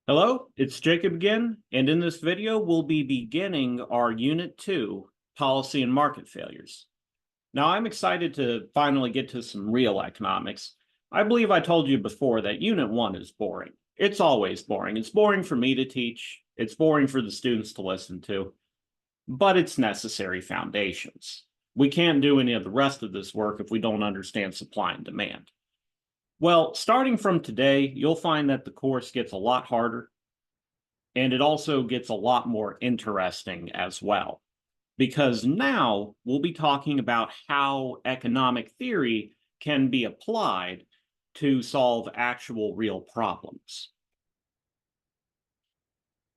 Hello, it's Jacob again, and in this video, we'll be beginning our Unit 2, Policy and Market Failures. Now, I'm excited to finally get to some real economics. I believe I told you before that Unit 1 is boring. It's always boring. It's boring for me to teach. It's boring for the students to listen to, but it's necessary foundations. We can't do any of the rest of this work if we don't understand supply and demand. Well, starting from today, you'll find that the course gets a lot harder, and it also gets a lot more interesting as well, because now we'll be talking about how economic theory can be applied to solve actual real problems.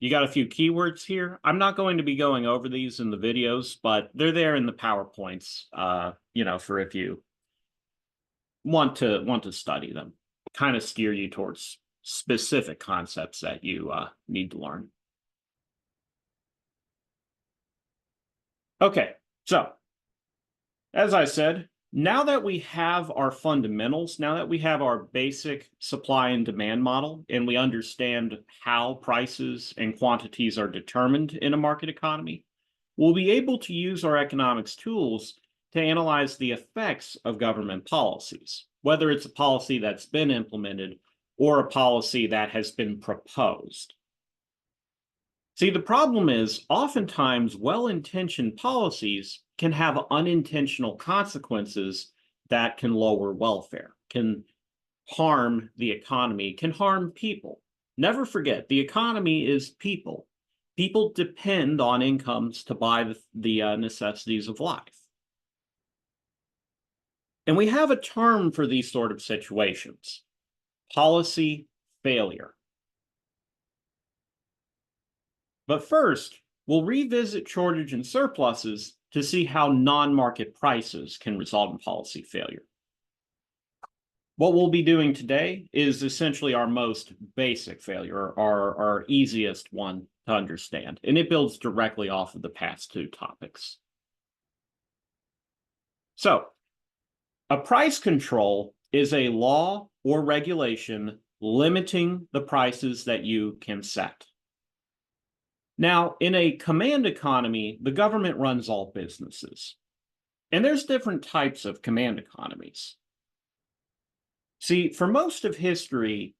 You got a few keywords here. I'm not going to be going over these in the videos, but they're there in the PowerPoints, for if you want to study them, kind of steer you towards specific concepts that you need to learn. Okay, so as I said, now that we have our fundamentals, now that we have our basic supply and demand model, and we understand how prices and quantities are determined in a market economy, we'll be able to use our economics tools to analyze the effects of government policies, whether it's a policy that's been implemented or a policy that has been proposed. See, the problem is oftentimes well-intentioned policies can have unintentional consequences that can lower welfare, can harm the economy, can harm people. Never forget, the economy is people. People depend on incomes to buy the necessities of life. And we have a term for these sort of situations: policy failure. But first, we'll revisit shortage and surpluses to see how non-market prices can result in policy failure. What we'll be doing today is essentially our most basic failure, our easiest one to understand, and it builds directly off of the past two topics. So, a price control is a law or regulation limiting the prices that you can set. Now, in a command economy, the government runs all businesses. And there's different types of command economies. See, for most of history,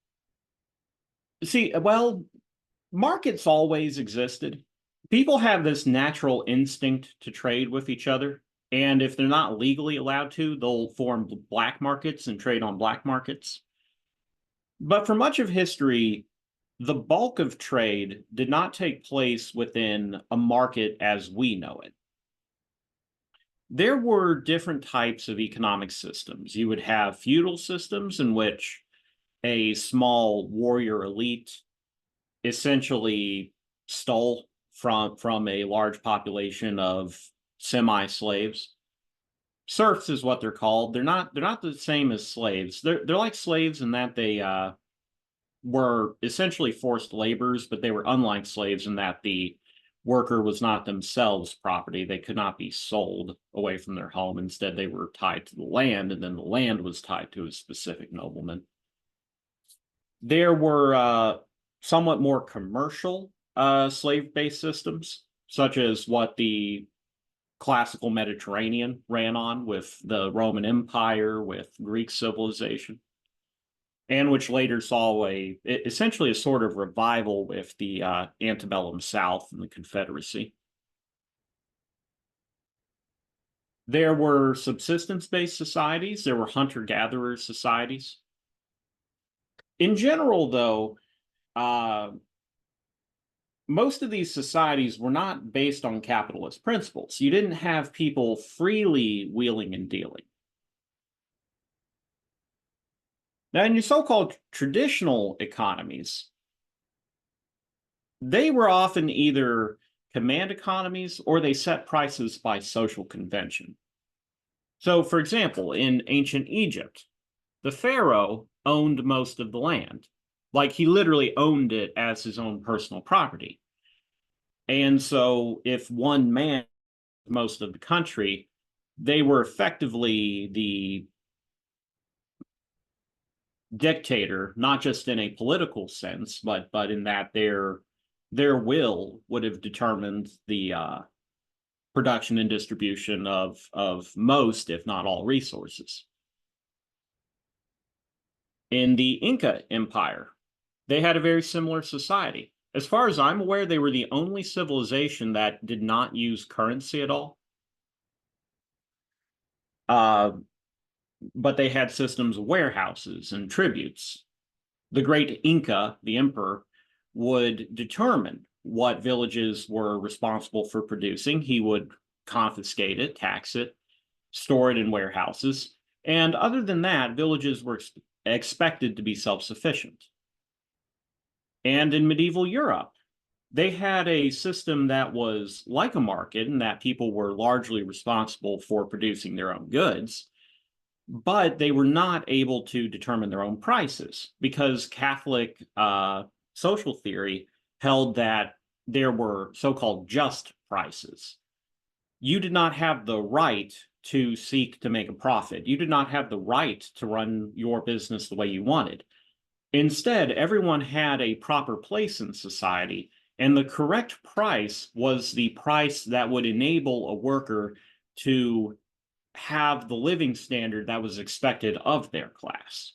markets always existed. People have this natural instinct to trade with each other. And if they're not legally allowed to, they'll form black markets and trade on black markets. But for much of history, the bulk of trade did not take place within a market as we know it. There were different types of economic systems. You would have feudal systems in which a small warrior elite essentially stole from a large population of semi-slaves. Serfs is what they're called. They're not the same as slaves. They're like slaves in that they were essentially forced laborers, but they were unlike slaves in that the worker was not themselves property. They could not be sold away from their home. Instead, they were tied to the land, and then the land was tied to a specific nobleman. There were somewhat more commercial slave-based systems, such as what the classical Mediterranean ran on with the Roman Empire, with Greek civilization, and which later saw essentially a sort of revival with the antebellum South and the Confederacy. There were subsistence-based societies. There were hunter-gatherer societies. In general, though, most of these societies were not based on capitalist principles. You didn't have people freely wheeling and dealing. Now, in your so-called traditional economies, they were often either command economies or they set prices by social convention. So, for example, in ancient Egypt, the pharaoh owned most of the land. Like, he literally owned it as his own personal property. And so if one man most of the country, they were effectively dictator, not just in a political sense, but in that their will would have determined the production and distribution of most, if not all, resources. In the Inca Empire, they had a very similar society. As far as I'm aware, they were the only civilization that did not use currency at all. Uh, but they had systems of warehouses and tributes. The great Inca, the emperor, would determine what villages were responsible for producing. He would confiscate it, tax it, store it in warehouses. And other than that, villages were expected to be self-sufficient. And in medieval Europe, they had a system that was like a market in that people were largely responsible for producing their own goods, but they were not able to determine their own prices because Catholic social theory held that there were so-called just prices. You did not have the right to seek to make a profit. You did not have the right to run your business the way you wanted. Instead, everyone had a proper place in society, and the correct price was the price that would enable a worker to have the living standard that was expected of their class.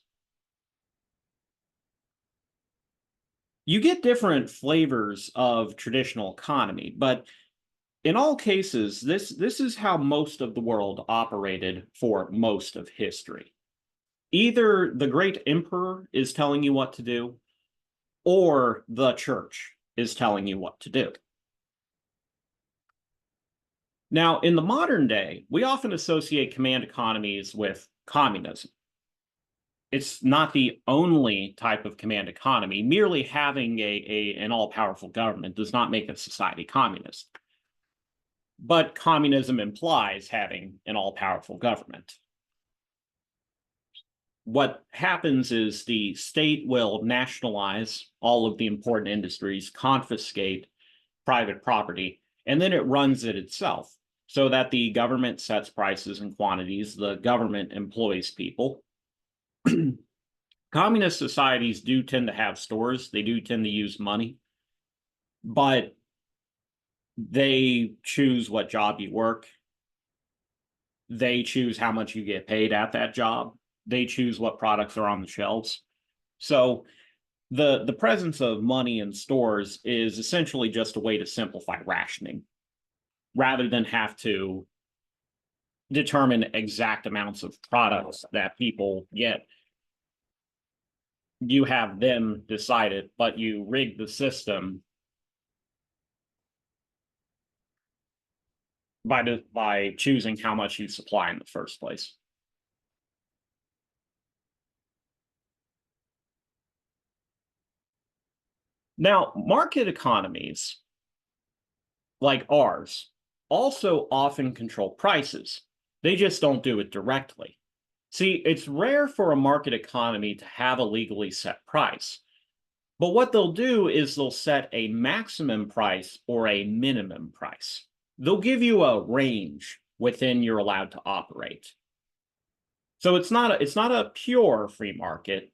You get different flavors of traditional economy, but in all cases, this is how most of the world operated for most of history. Either the great emperor is telling you what to do, or the church is telling you what to do. Now, in the modern day, we often associate command economies with communism. It's not the only type of command economy. Merely having an all-powerful government does not make a society communist. But communism implies having an all-powerful government. What happens is the state will nationalize all of the important industries, confiscate private property, and then it runs it itself so that the government sets prices and quantities, the government employs people. Communist societies do tend to have stores, they do tend to use money, but they choose what job you work. They choose how much you get paid at that job. They choose what products are on the shelves. So the presence of money in stores is essentially just a way to simplify rationing rather than have to determine exact amounts of products that people get. You have them decide it, but you rig the system by choosing how much you supply in the first place. Now, market economies like ours also often control prices. They just don't do it directly. See, it's rare for a market economy to have a legally set price. But what they'll do is they'll set a maximum price or a minimum price. They'll give you a range within you're allowed to operate. So it's not a pure free market,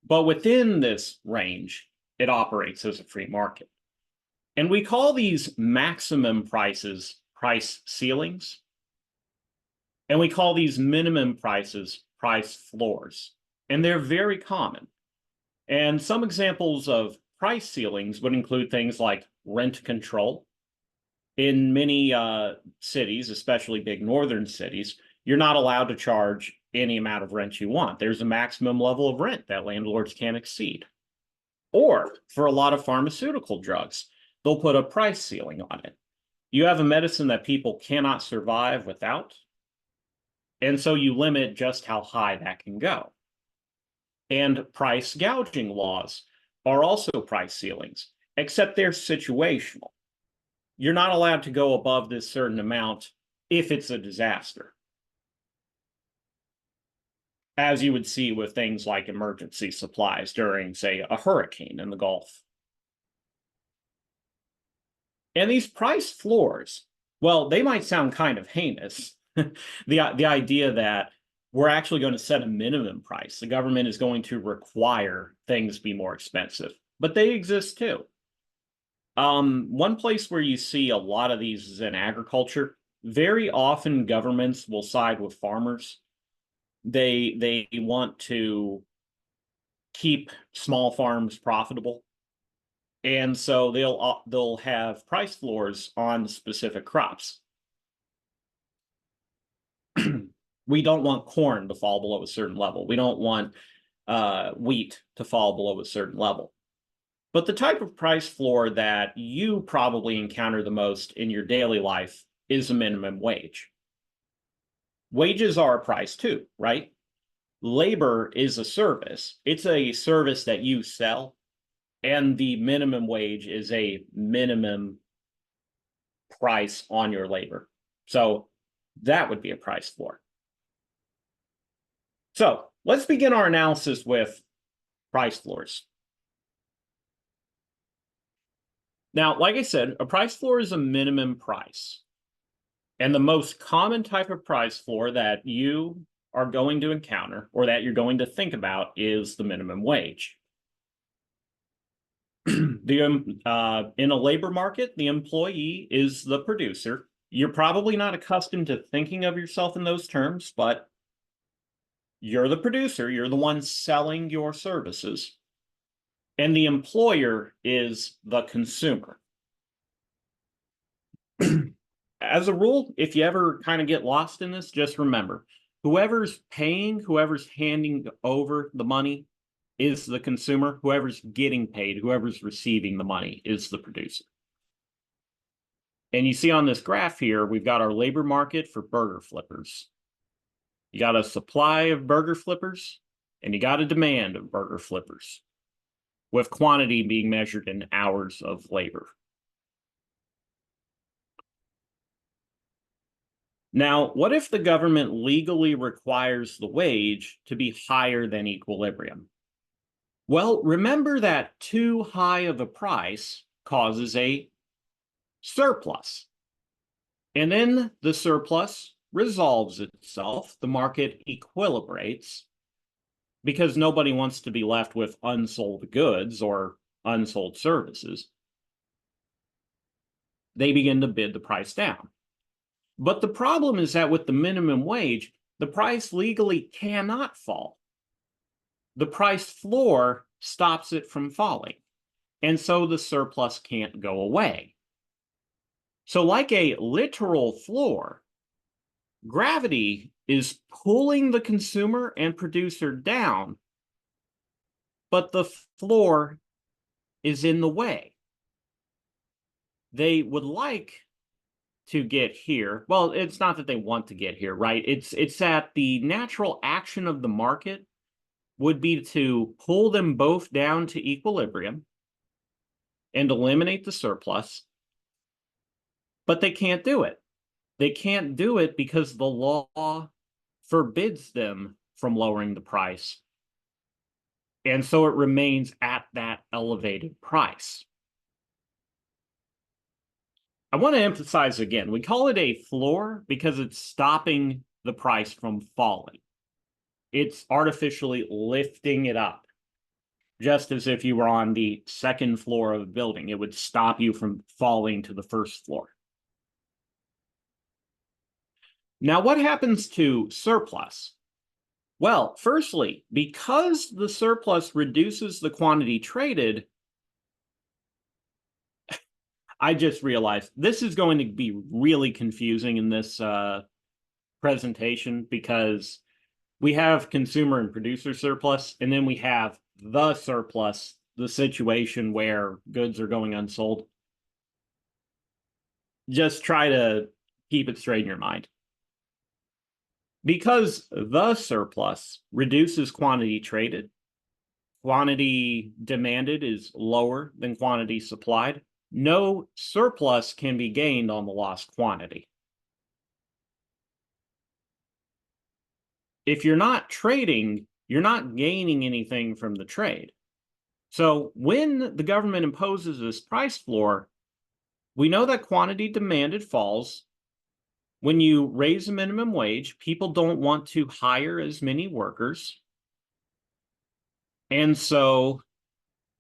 but within this range, it operates as a free market. And we call these maximum prices price ceilings. And we call these minimum prices price floors. And they're very common. And some examples of price ceilings would include things like rent control. In many cities, especially big northern cities, you're not allowed to charge any amount of rent you want. There's a maximum level of rent that landlords can't exceed. Or for a lot of pharmaceutical drugs, they'll put a price ceiling on it. You have a medicine that people cannot survive without, and so you limit just how high that can go. And price gouging laws are also price ceilings, except they're situational. You're not allowed to go above this certain amount if it's a disaster, as you would see with things like emergency supplies during, say, a hurricane in the Gulf. And these price floors, well, they might sound kind of heinous. The idea that we're actually going to set a minimum price. The government is going to require things be more expensive, but they exist too. One place where you see a lot of these is in agriculture. Very often governments will side with farmers. They want to keep small farms profitable. And so they'll have price floors on specific crops. We don't want corn to fall below a certain level. We don't want wheat to fall below a certain level. But the type of price floor that you probably encounter the most in your daily life is a minimum wage. Wages are a price too, right? Labor is a service. It's a service that you sell, and the minimum wage is a minimum price on your labor. So that would be a price floor. So let's begin our analysis with price floors. Now, like I said, a price floor is a minimum price. And the most common type of price floor that you are going to encounter or that you're going to think about is the minimum wage. In a labor market, the employee is the producer. You're probably not accustomed to thinking of yourself in those terms, but you're the producer. You're the one selling your services. And the employer is the consumer. As a rule, if you ever kind of get lost in this, just remember, whoever's paying, whoever's handing over the money is the consumer. Whoever's getting paid, whoever's receiving the money is the producer. And you see on this graph here, we've got our labor market for burger flippers. You got a supply of burger flippers, and you got a demand of burger flippers, with quantity being measured in hours of labor. Now, what if the government legally requires the wage to be higher than equilibrium? Well, remember that too high of a price causes a surplus. And then the surplus resolves itself. The market equilibrates because nobody wants to be left with unsold goods or unsold services. They begin to bid the price down. But the problem is that with the minimum wage, the price legally cannot fall. The price floor stops it from falling. And so the surplus can't go away. So like a literal floor, gravity is pulling the consumer and producer down, but the floor is in the way. They would like to get here. Well, it's not that they want to get here, right? It's that the natural action of the market would be to pull them both down to equilibrium and eliminate the surplus, but they can't do it. They can't do it because the law forbids them from lowering the price. And so it remains at that elevated price. I want to emphasize again, we call it a floor because it's stopping the price from falling. It's artificially lifting it up, just as if you were on the second floor of a building. It would stop you from falling to the first floor. Now, what happens to surplus? Well, firstly, because the surplus reduces the quantity traded, I just realized this is going to be really confusing in this presentation because we have consumer and producer surplus, and then we have the surplus, the situation where goods are going unsold. Just try to keep it straight in your mind. Because the surplus reduces quantity traded, quantity demanded is lower than quantity supplied, no surplus can be gained on the lost quantity. If you're not trading, you're not gaining anything from the trade. So when the government imposes this price floor, we know that quantity demanded falls When you raise the minimum wage, people don't want to hire as many workers. And so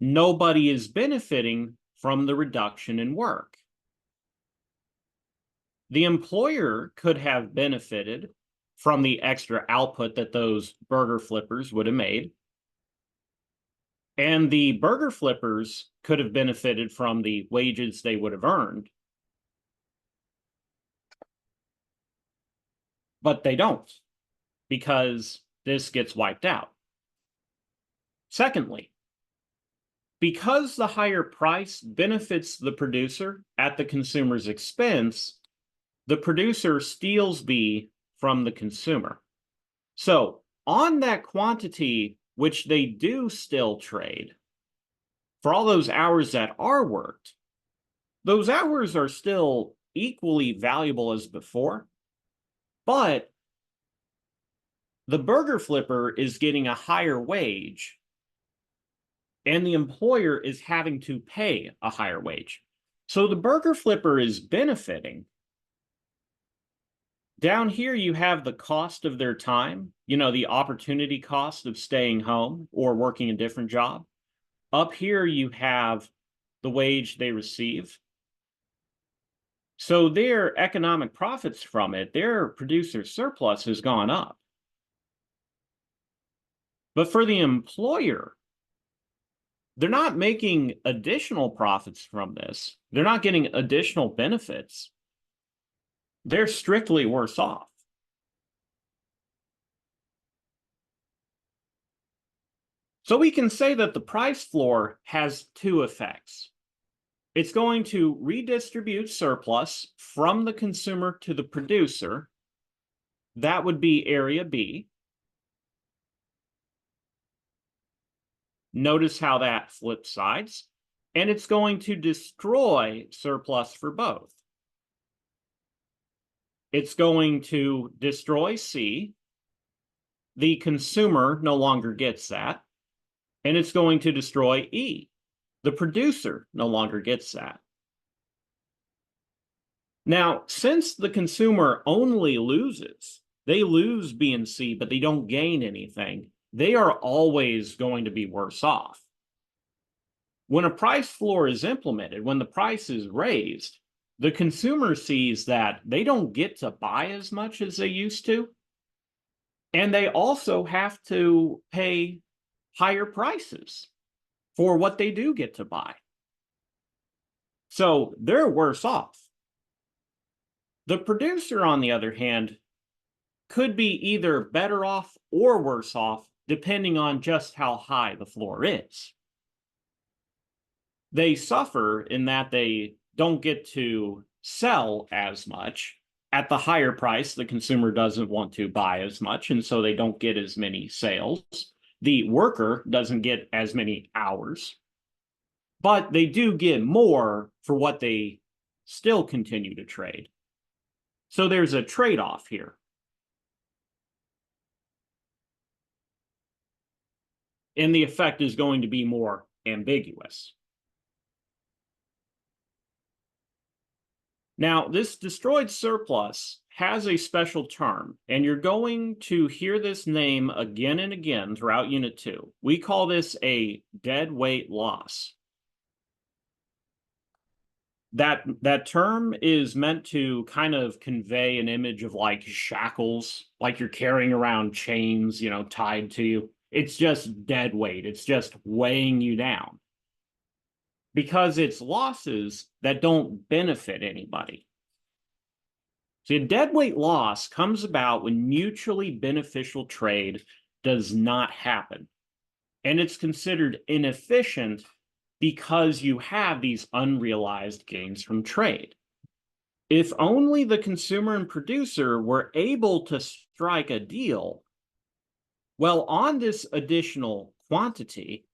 nobody is benefiting from the reduction in work. The employer could have benefited from the extra output that those burger flippers would have made. And the burger flippers could have benefited from the wages they would have earned. But they don't, because this gets wiped out. Secondly, because the higher price benefits the producer at the consumer's expense, the producer steals B from the consumer. So on that quantity, which they do still trade, for all those hours that are worked, those hours are still equally valuable as before, but the burger flipper is getting a higher wage and the employer is having to pay a higher wage. So the burger flipper is benefiting. Down here, you have the cost of their time, the opportunity cost of staying home or working a different job. Up here, you have the wage they receive. So their economic profits from it, their producer surplus has gone up. But for the employer, they're not making additional profits from this. They're not getting additional benefits. They're strictly worse off. So we can say that the price floor has two effects. It's going to redistribute surplus from the consumer to the producer. That would be area B. Notice how that flips sides. And it's going to destroy surplus for both. It's going to destroy C. The consumer no longer gets that. And it's going to destroy E. The producer no longer gets that. Now, since the consumer only loses, they lose B and C, but they don't gain anything, they are always going to be worse off. When a price floor is implemented, when the price is raised, the consumer sees that they don't get to buy as much as they used to, and they also have to pay higher prices for what they do get to buy. So they're worse off. The producer, on the other hand, could be either better off or worse off, depending on just how high the floor is. They suffer in that they don't get to sell as much. At the higher price, the consumer doesn't want to buy as much, and so they don't get as many sales. The worker doesn't get as many hours, but they do get more for what they still continue to trade. So there's a trade-off here. And the effect is going to be more ambiguous. Now, this destroyed surplus has a special term, and you're going to hear this name again and again throughout Unit 2. We call this a deadweight loss. That term is meant to kind of convey an image of like shackles, like you're carrying around chains, tied to you. It's just dead weight. It's just weighing you down. Because it's losses that don't benefit anybody. See, a deadweight loss comes about when mutually beneficial trade does not happen. And it's considered inefficient because you have these unrealized gains from trade. If only the consumer and producer were able to strike a deal, well, on this additional quantity,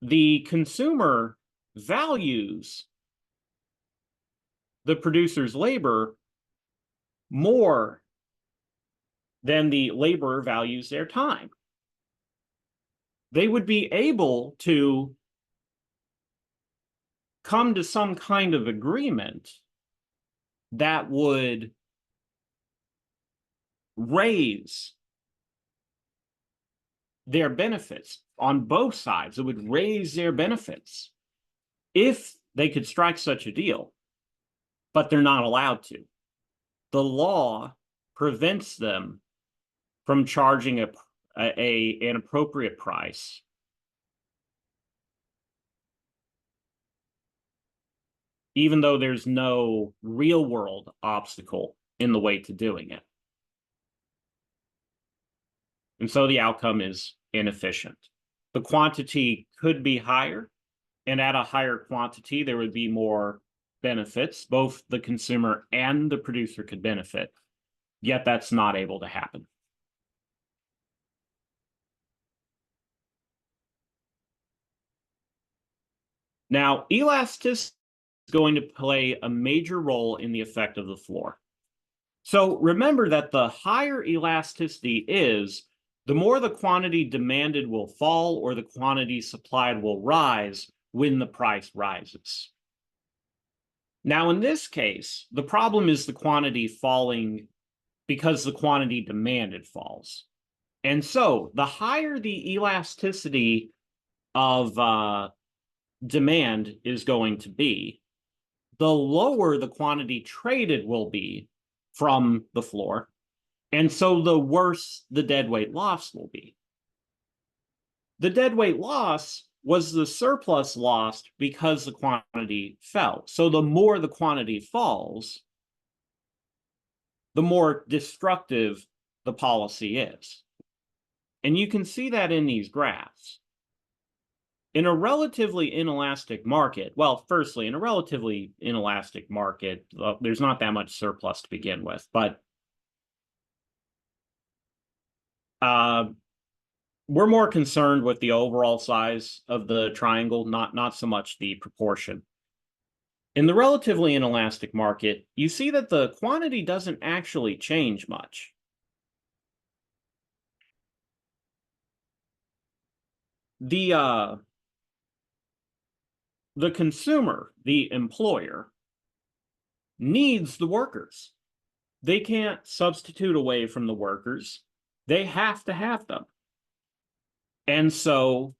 the consumer values the producer's labor more than the laborer values their time. They would be able to come to some kind of agreement that would raise their benefits on both sides. It would raise their benefits if they could strike such a deal, but they're not allowed to. The law prevents them from charging an appropriate price. Even though there's no real world obstacle in the way to doing it. And so the outcome is inefficient. The quantity could be higher, and at a higher quantity, there would be more benefits. Both the consumer and the producer could benefit, yet that's not able to happen. Now, elasticity is going to play a major role in the effect of the floor. So remember that the higher elasticity is, the more the quantity demanded will fall or the quantity supplied will rise when the price rises. Now, in this case, the problem is the quantity falling because the quantity demanded falls. And so the higher the elasticity of demand is going to be, the lower the quantity traded will be from the floor. And so the worse the deadweight loss will be. The deadweight loss was the surplus lost because the quantity fell. So the more the quantity falls, the more destructive the policy is. And you can see that in these graphs. In a relatively inelastic market, well, firstly, in a relatively inelastic market, there's not that much surplus to begin with, but we're more concerned with the overall size of the triangle, not so much the proportion. In the relatively inelastic market, you see that the quantity doesn't actually change much. The consumer, the employer, needs the workers. They can't substitute away from the workers. They have to have them. And so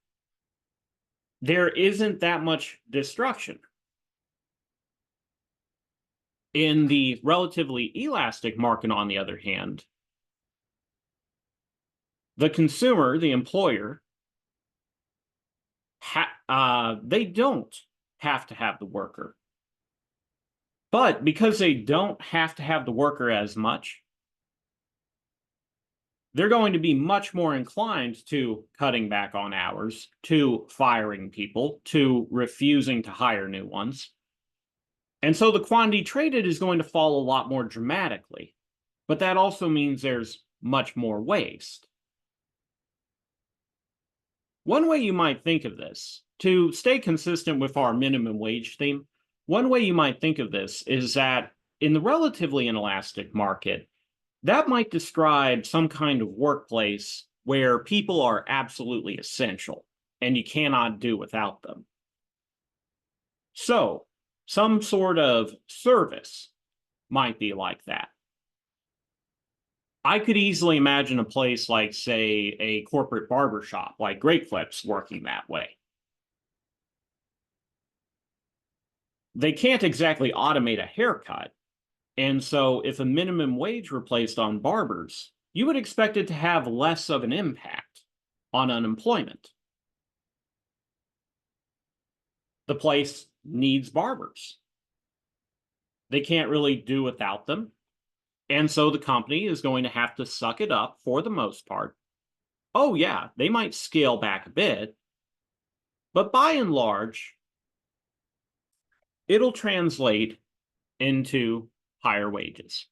there isn't that much destruction. In the relatively elastic market, on the other hand, the consumer, the employer, they don't have to have the worker. But because they don't have to have the worker as much, they're going to be much more inclined to cutting back on hours, to firing people, to refusing to hire new ones. And so the quantity traded is going to fall a lot more dramatically. But that also means there's much more waste. One way you might think of this, to stay consistent with our minimum wage theme, one way you might think of this is that in the relatively inelastic market, that might describe some kind of workplace where people are absolutely essential and you cannot do without them. So, some sort of service might be like that. I could easily imagine a place like, say, a corporate barbershop like Great Clips working that way. They can't exactly automate a haircut. And so if a minimum wage were placed on barbers, you would expect it to have less of an impact on unemployment. The place needs barbers. They can't really do without them. And so the company is going to have to suck it up for the most part. Oh, yeah, they might scale back a bit, but by and large, it'll translate into higher wages.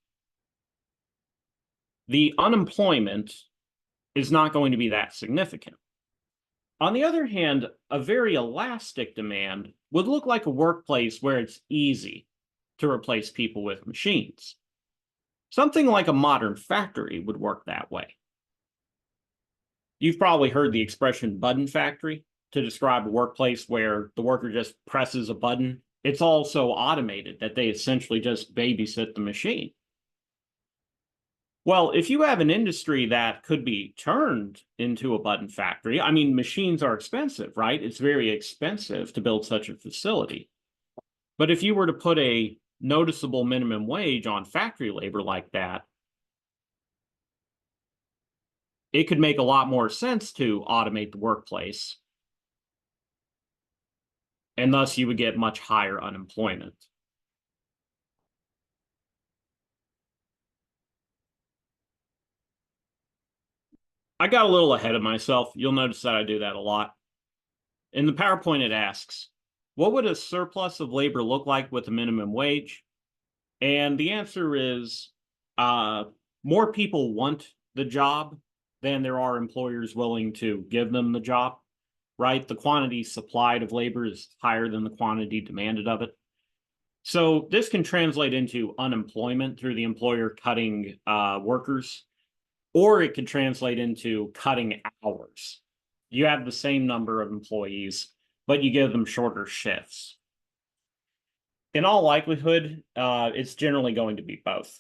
The unemployment is not going to be that significant. On the other hand, a very elastic demand would look like a workplace where it's easy to replace people with machines. Something like a modern factory would work that way. You've probably heard the expression button factory. to describe a workplace where the worker just presses a button. It's all so automated that they essentially just babysit the machine. Well, if you have an industry that could be turned into a button factory, I mean, machines are expensive, right? It's very expensive to build such a facility. But if you were to put a noticeable minimum wage on factory labor like that, it could make a lot more sense to automate the workplace. And thus you would get much higher unemployment. I got a little ahead of myself. You'll notice that I do that a lot. In the PowerPoint, it asks, what would a surplus of labor look like with a minimum wage? And the answer is more people want the job than there are employers willing to give them the job, right? The quantity supplied of labor is higher than the quantity demanded of it. So this can translate into unemployment through the employer cutting workers, or it could translate into cutting hours. You have the same number of employees, but you give them shorter shifts. In all likelihood, it's generally going to be both.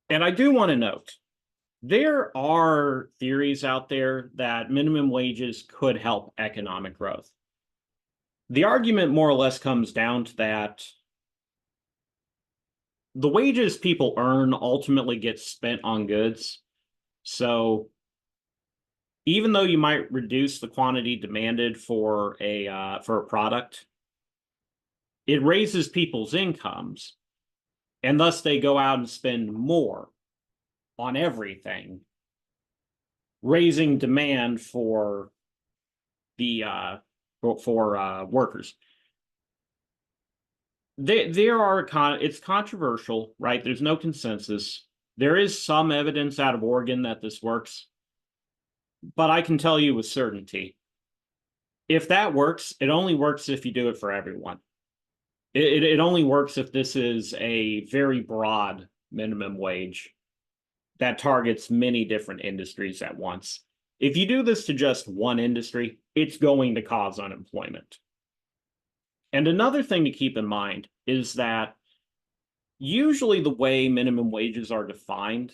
And I do want to note, there are theories out there that minimum wages could help economic growth. The argument more or less comes down to that the wages people earn ultimately get spent on goods. So even though you might reduce the quantity demanded for a product, it raises people's incomes, and thus they go out and spend more on everything, raising demand for the workers. It's controversial, right? There's no consensus. There is some evidence out of Oregon that this works, but I can tell you with certainty, if that works, it only works if you do it for everyone. It only works if this is a very broad minimum wage that targets many different industries at once. If you do this to just one industry, it's going to cause unemployment. And another thing to keep in mind is that usually the way minimum wages are defined,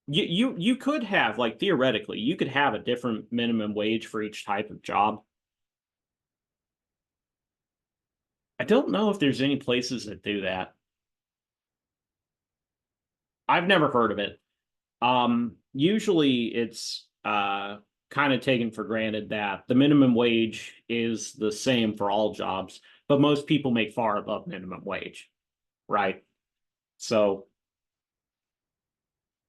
you could have, like, theoretically, you could have a different minimum wage for each type of job. I don't know if there's any places that do that. I've never heard of it. Usually it's kind of taken for granted that the minimum wage is the same for all jobs, but most people make far above minimum wage, right? So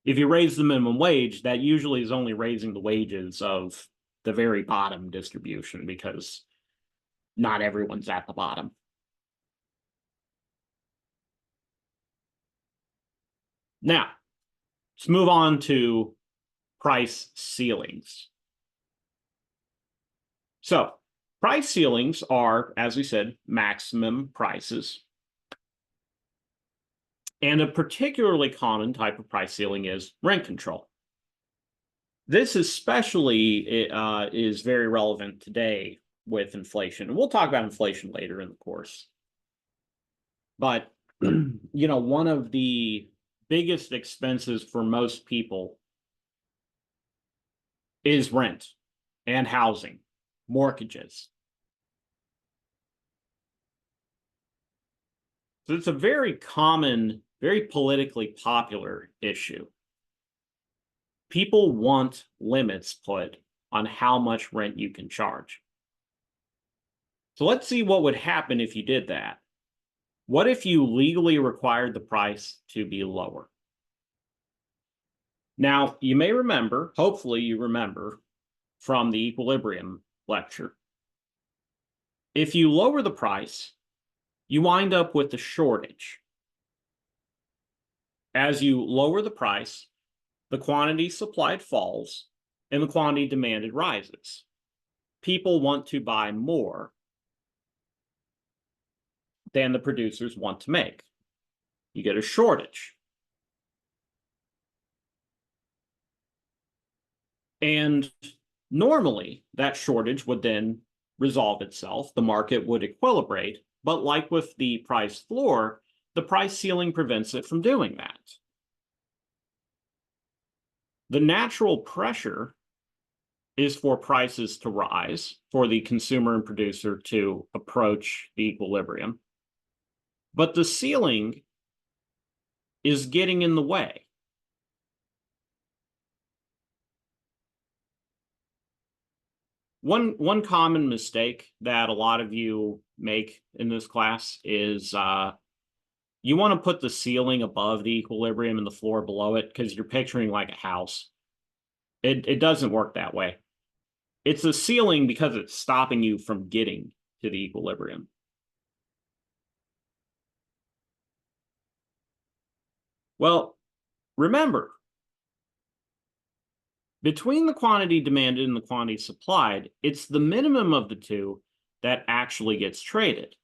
if you raise the minimum wage, that usually is only raising the wages of the very bottom distribution, because not everyone's at the bottom. Now, let's move on to price ceilings. So price ceilings are, as we said, maximum prices. And a particularly common type of price ceiling is rent control. This especially is very relevant today with inflation. And we'll talk about inflation later in the course. But, one of the biggest expenses for most people is rent and housing, mortgages. So it's a very common, very politically popular issue. People want limits put on how much rent you can charge. So let's see what would happen if you did that. What if you legally required the price to be lower? Now, you may remember, hopefully you remember, from the equilibrium lecture. If you lower the price, you wind up with a shortage. As you lower the price, the quantity supplied falls and the quantity demanded rises. People want to buy more than the producers want to make. You get a shortage. And normally that shortage would then resolve itself. The market would equilibrate. But like with the price floor, the price ceiling prevents it from doing that. The natural pressure is for prices to rise, for the consumer and producer to approach the equilibrium. But the ceiling is getting in the way. One common mistake that a lot of you make in this class is you want to put the ceiling above the equilibrium and the floor below it because you're picturing like a house. It doesn't work that way. It's a ceiling because it's stopping you from getting to the equilibrium. Well, remember, between the quantity demanded and the quantity supplied, it's the minimum of the two that actually gets traded,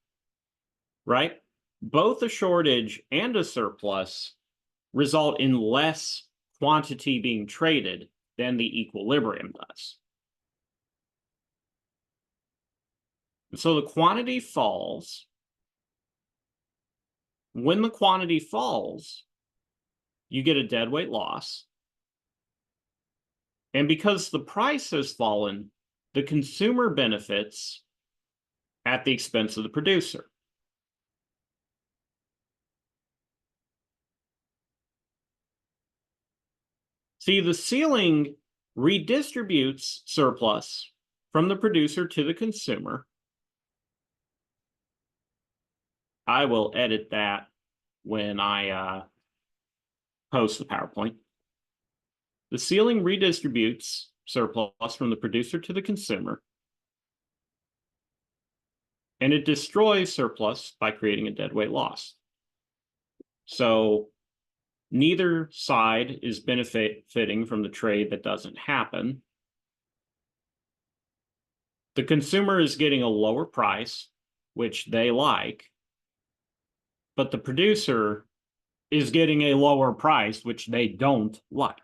right? Both a shortage and a surplus result in less quantity being traded than the equilibrium does. So the quantity falls. When the quantity falls, you get a deadweight loss. And because the price has fallen, the consumer benefits at the expense of the producer. See, the ceiling redistributes surplus from the producer to the consumer. I will edit that when I post the PowerPoint. The ceiling redistributes surplus from the producer to the consumer, and it destroys surplus by creating a deadweight loss. So neither side is benefiting from the trade that doesn't happen. The consumer is getting a lower price, which they like, but the producer is getting a lower price, which they don't like.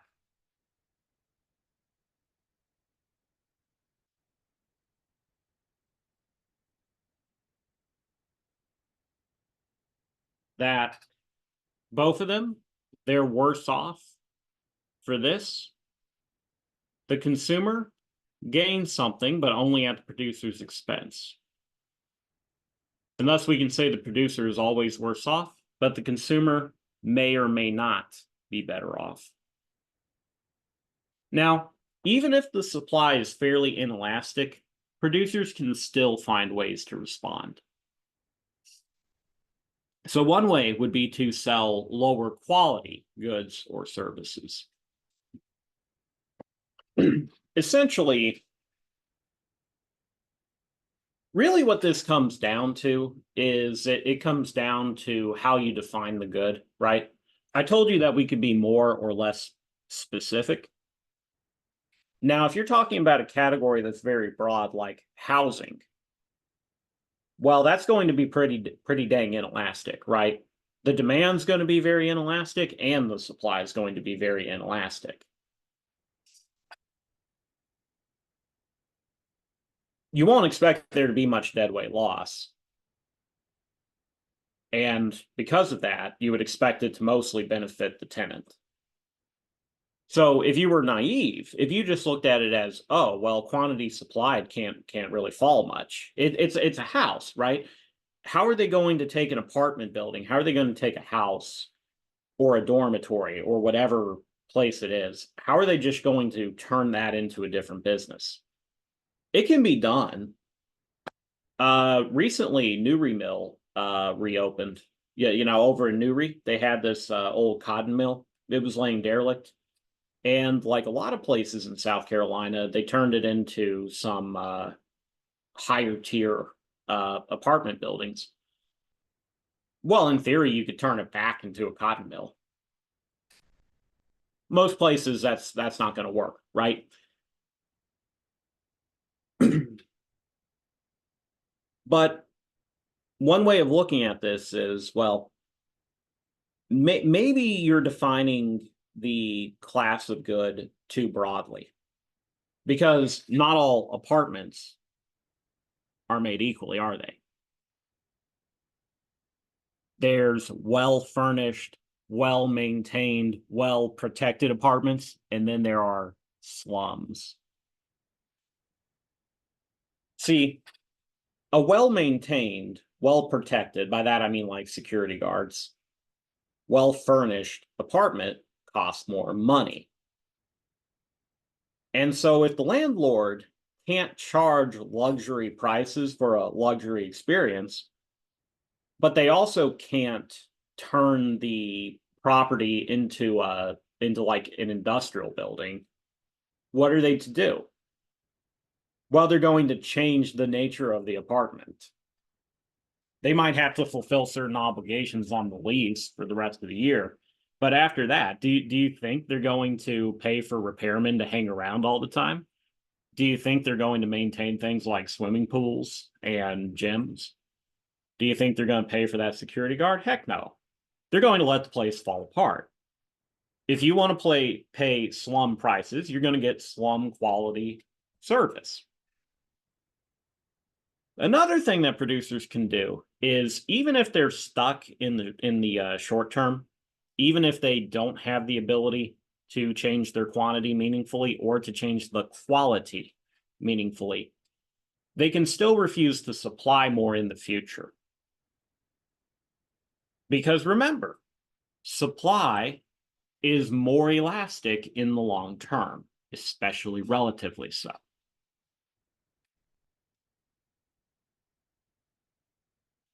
That both of them, they're worse off for this. The consumer gains something, but only at the producer's expense. And thus we can say the producer is always worse off, but the consumer may or may not be better off. Now, even if the supply is fairly inelastic, producers can still find ways to respond. So one way would be to sell lower quality goods or services. Essentially, really what this comes down to is it comes down to how you define the good, right? I told you that we could be more or less specific. Now, if you're talking about a category that's very broad, like housing, well, that's going to be pretty dang inelastic, right? The demand's going to be very inelastic, and the supply is going to be very inelastic. You won't expect there to be much deadweight loss. And because of that, you would expect it to mostly benefit the tenant. So if you were naive, if you just looked at it as, oh, well, quantity supplied can't really fall much. It's a house, right? How are they going to take an apartment building? How are they going to take a house or a dormitory or whatever place it is? How are they just going to turn that into a different business? It can be done. Recently, Newry Mill reopened. Yeah, over in Newry, they had this old cotton mill. It was laying derelict. And like a lot of places in South Carolina, they turned it into some higher tier apartment buildings. Well, in theory, you could turn it back into a cotton mill. Most places, that's not going to work, right? But one way of looking at this is, well, maybe you're defining the class of good too broadly. Because not all apartments are made equally, are they? There's well-furnished, well-maintained, well-protected apartments, and then there are slums. See, a well-maintained, well-protected, by that I mean like security guards, well-furnished apartment costs more money. And so if the landlord can't charge luxury prices for a luxury experience, but they also can't turn the property into like an industrial building, what are they to do? Well, they're going to change the nature of the apartment. They might have to fulfill certain obligations on the lease for the rest of the year. But after that, do you think they're going to pay for repairmen to hang around all the time? Do you think they're going to maintain things like swimming pools and gyms? Do you think they're going to pay for that security guard? Heck no. They're going to let the place fall apart. If you want to pay slum prices, you're going to get slum quality service. Another thing that producers can do is, even if they're stuck in the short term, even if they don't have the ability to change their quantity meaningfully or to change the quality meaningfully, they can still refuse to supply more in the future. Because remember, supply is more elastic in the long term, especially relatively so.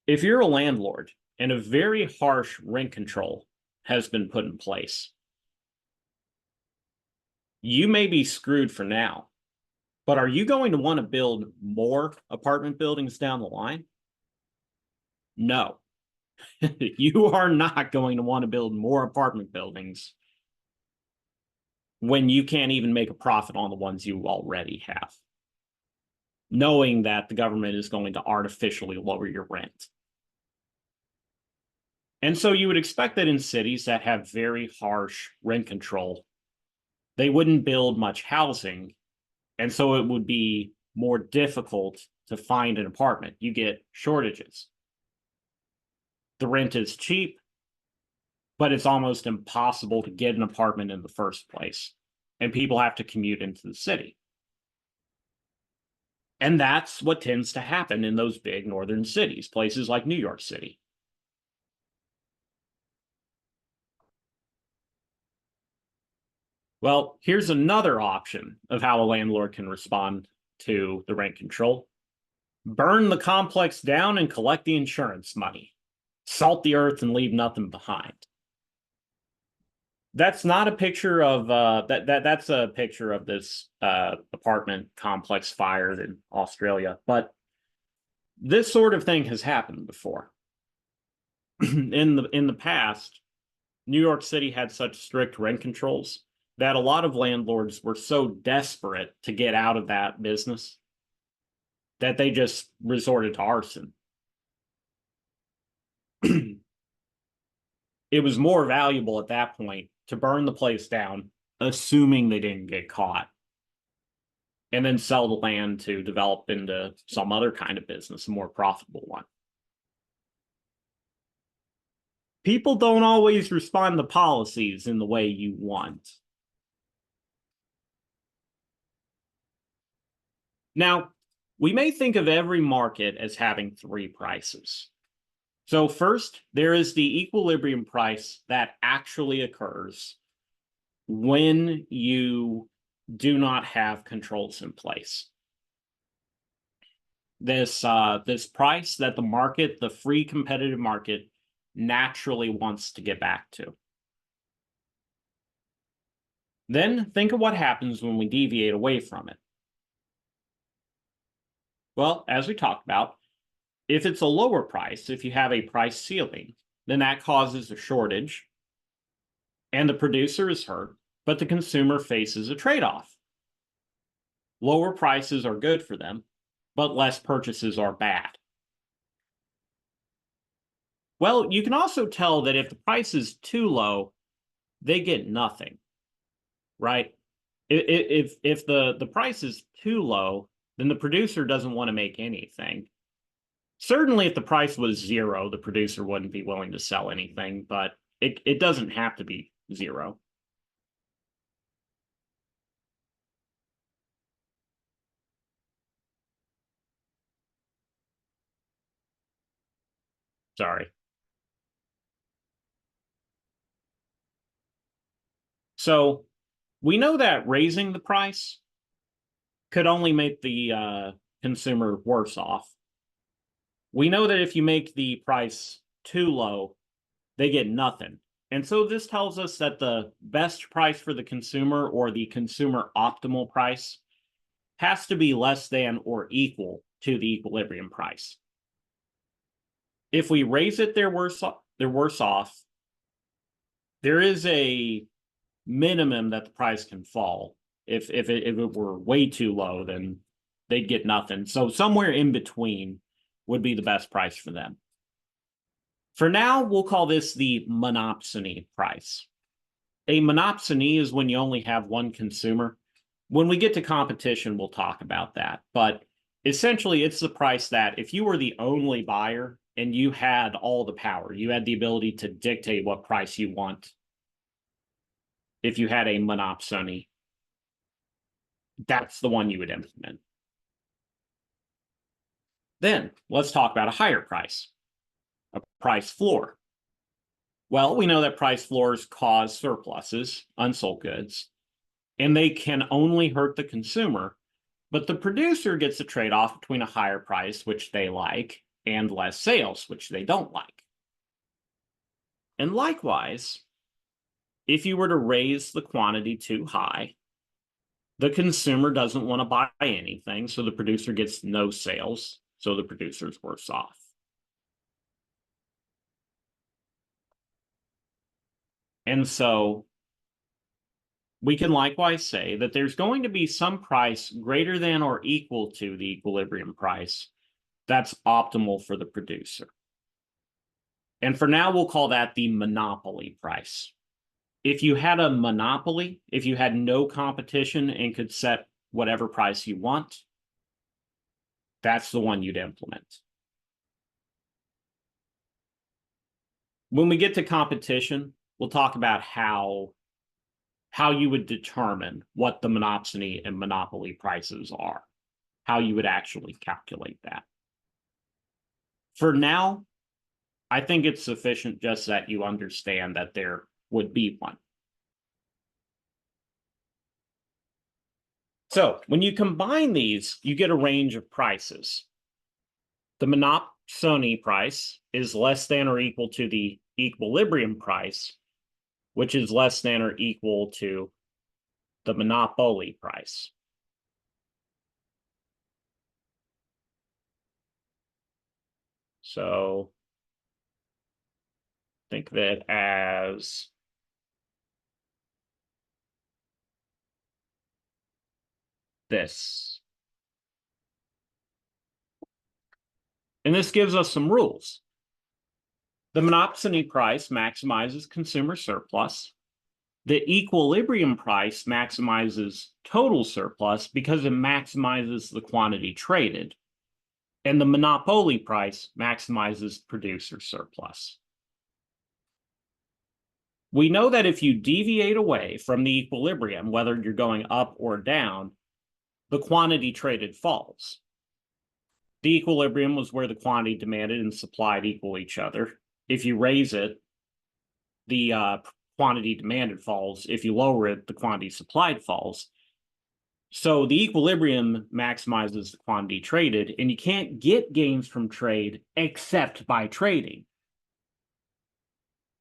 If you're a landlord and a very harsh rent control has been put in place, you may be screwed for now, but are you going to want to build more apartment buildings down the line? No. You are not going to want to build more apartment buildings when you can't even make a profit on the ones you already have, knowing that the government is going to artificially lower your rent. And so you would expect that in cities that have very harsh rent control, they wouldn't build much housing, and so it would be more difficult to find an apartment. You get shortages. The rent is cheap, but it's almost impossible to get an apartment in the first place, and people have to commute into the city. And that's what tends to happen in those big northern cities, places like New York City. Well, here's another option of how a landlord can respond to the rent control. Burn the complex down and collect the insurance money. Salt the earth and leave nothing behind. That's not a picture of that's a picture of this apartment complex fire in Australia, but this sort of thing has happened before. In the past, New York City had such strict rent controls that a lot of landlords were so desperate to get out of that business that they just resorted to arson. It was more valuable at that point to burn the place down, assuming they didn't get caught, and then sell the land to develop into some other kind of business, a more profitable one. People don't always respond to policies in the way you want. Now, we may think of every market as having three prices. So first, there is the equilibrium price that actually occurs when you do not have controls in place. This price that the market, the free competitive market, naturally wants to get back to. Then think of what happens when we deviate away from it. Well, as we talked about, if it's a lower price, if you have a price ceiling, then that causes a shortage, and the producer is hurt, but the consumer faces a trade-off. Lower prices are good for them, but less purchases are bad. Well, you can also tell that if the price is too low, they get nothing, right? If the price is too low, then the producer doesn't want to make anything. Certainly, if the price was zero, the producer wouldn't be willing to sell anything, but it doesn't have to be zero. Sorry. So we know that raising the price could only make the consumer worse off. We know that if you make the price too low, they get nothing. And so this tells us that the best price for the consumer, or the consumer optimal price, has to be less than or equal to the equilibrium price. If we raise it, they're worse off. There is a minimum that the price can fall. If it were way too low, then they'd get nothing. So somewhere in between would be the best price for them. For now, we'll call this the monopsony price. A monopsony is when you only have one consumer. When we get to competition, we'll talk about that. But essentially, it's the price that if you were the only buyer and you had all the power, you had the ability to dictate what price you want. If you had a monopsony, that's the one you would implement. Then let's talk about a higher price, a price floor. Well, we know that price floors cause surpluses, unsold goods, and they can only hurt the consumer, but the producer gets a trade-off between a higher price, which they like, and less sales, which they don't like. And likewise, if you were to raise the quantity too high, the consumer doesn't want to buy anything, so the producer gets no sales, so the producer's worse off. And so we can likewise say that there's going to be some price greater than or equal to the equilibrium price that's optimal for the producer. And for now, we'll call that the monopoly price. If you had a monopoly, if you had no competition and could set whatever price you want, that's the one you'd implement. When we get to competition, we'll talk about how you would determine what the monopsony and monopoly prices are, how you would actually calculate that. For now, I think it's sufficient just that you understand that there would be one. So when you combine these, you get a range of prices. The monopsony price is less than or equal to the equilibrium price, which is less than or equal to the monopoly price. So think of it as this. And this gives us some rules. The monopsony price maximizes consumer surplus. The equilibrium price maximizes total surplus because it maximizes the quantity traded. And the monopoly price maximizes producer surplus. We know that if you deviate away from the equilibrium, whether you're going up or down, the quantity traded falls. The equilibrium was where the quantity demanded and supplied equal each other. If you raise it, the quantity demanded falls. If you lower it, the quantity supplied falls. So the equilibrium maximizes the quantity traded, and you can't get gains from trade except by trading.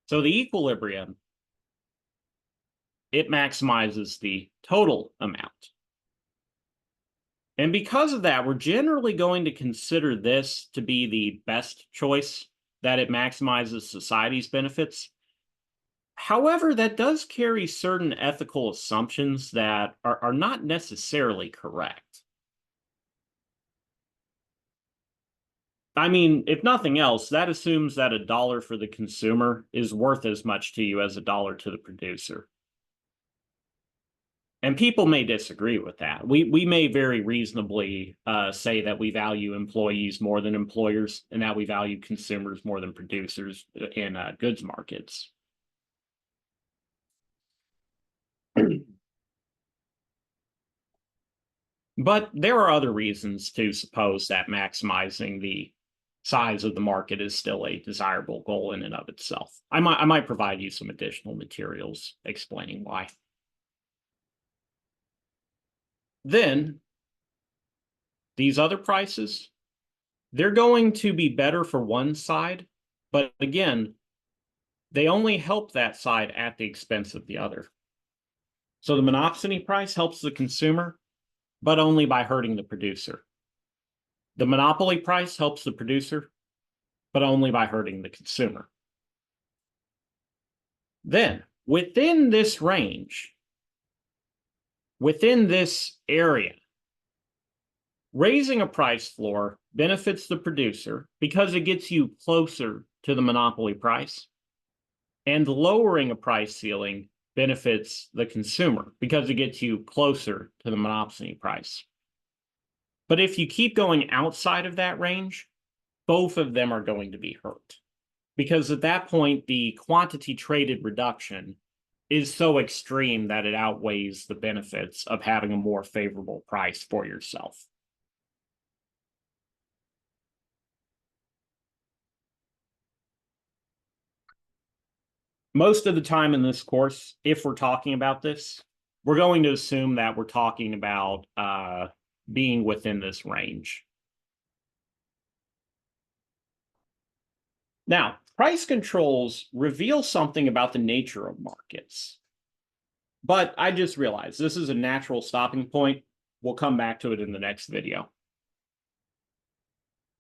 So the equilibrium, it maximizes the total amount. And because of that, we're generally going to consider this to be the best choice, that it maximizes society's benefits. However, that does carry certain ethical assumptions that are not necessarily correct. I mean, if nothing else, that assumes that $1 for the consumer is worth as much to you as $1 to the producer. And people may disagree with that. We may very reasonably say that we value employees more than employers, and that we value consumers more than producers in goods markets. But there are other reasons to suppose that maximizing the size of the market is still a desirable goal in and of itself. I might provide you some additional materials explaining why. Then these other prices, they're going to be better for one side, but again, they only help that side at the expense of the other. So the monopsony price helps the consumer, but only by hurting the producer. The monopoly price helps the producer, but only by hurting the consumer. Then, within this range, within this area, raising a price floor benefits the producer because it gets you closer to the monopoly price, and lowering a price ceiling benefits the consumer because it gets you closer to the monopsony price. But if you keep going outside of that range, both of them are going to be hurt. Because at that point, the quantity traded reduction is so extreme that it outweighs the benefits of having a more favorable price for yourself. Most of the time in this course, if we're talking about this, we're going to assume that we're talking about being within this range. Now, price controls reveal something about the nature of markets. But I just realized this is a natural stopping point. We'll come back to it in the next video.